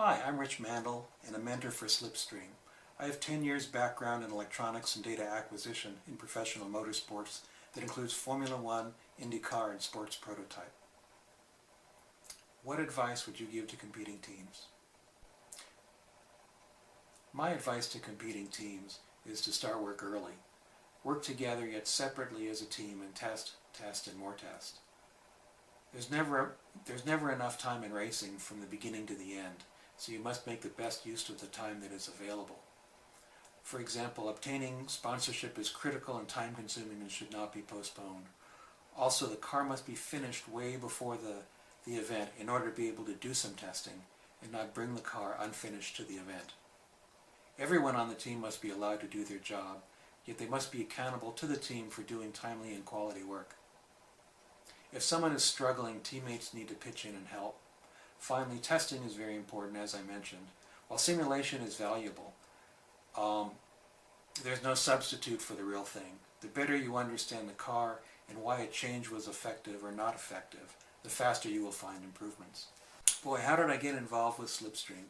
Hi, I'm Rich Mandle and a mentor for Slipstream. I have 10 years background in electronics and data acquisition in professional motorsports that includes Formula One, IndyCar, and sports prototype. What advice would you give to competing teams? My advice to competing teams is to start work early. Work together yet separately as a team and test, and more test. There's never enough time in racing from the beginning to the end, so you must make the best use of the time that is available. For example, obtaining sponsorship is critical and time-consuming and should not be postponed. Also, the car must be finished way before the event in order to be able to do some testing and not bring the car unfinished to the event. Everyone on the team must be allowed to do their job, yet they must be accountable to the team for doing timely and quality work. If someone is struggling, teammates need to pitch in and help. Finally, testing is very important, as I mentioned. While simulation is valuable, there's no substitute for the real thing. The better you understand the car and why a change was effective or not effective, the faster you will find improvements. Boy, how did I get involved with Slipstream?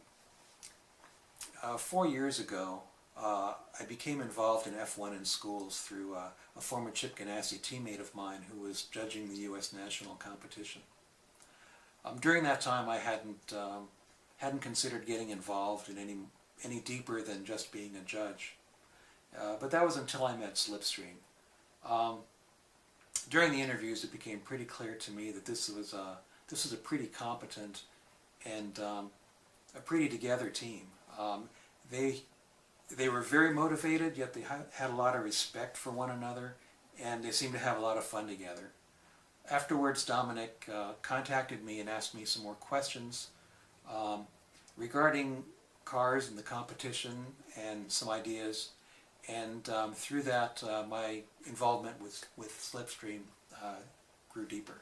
4 years ago, I became involved in F1 in schools through a former Chip Ganassi teammate of mine who was judging the U.S. national competition. During that time, I hadn't considered getting involved in any deeper than just being a judge. But that was until I met Slipstream. During the interviews, it became pretty clear to me that this was a pretty competent and a pretty together team. They were very motivated, yet they had a lot of respect for one another, and they seemed to have a lot of fun together. Afterwards, Dominic contacted me and asked me some more questions regarding cars and the competition and some ideas, and through that my involvement with Slipstream grew deeper.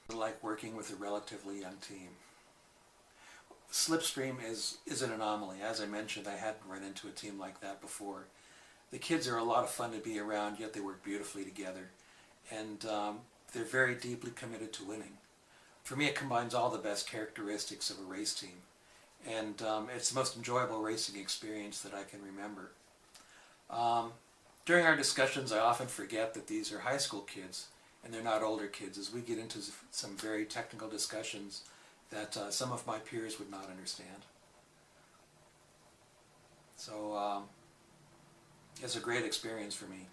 I like working with a relatively young team. Slipstream is an anomaly. As I mentioned, I hadn't run into a team like that before. The kids are a lot of fun to be around, yet they work beautifully together. And they're very deeply committed to winning. For me, it combines all the best characteristics of a race team. And it's the most enjoyable racing experience that I can remember. During our discussions, I often forget that these are high school kids, and they're not older kids, as we get into some very technical discussions that some of my peers would not understand. So it's a great experience for me.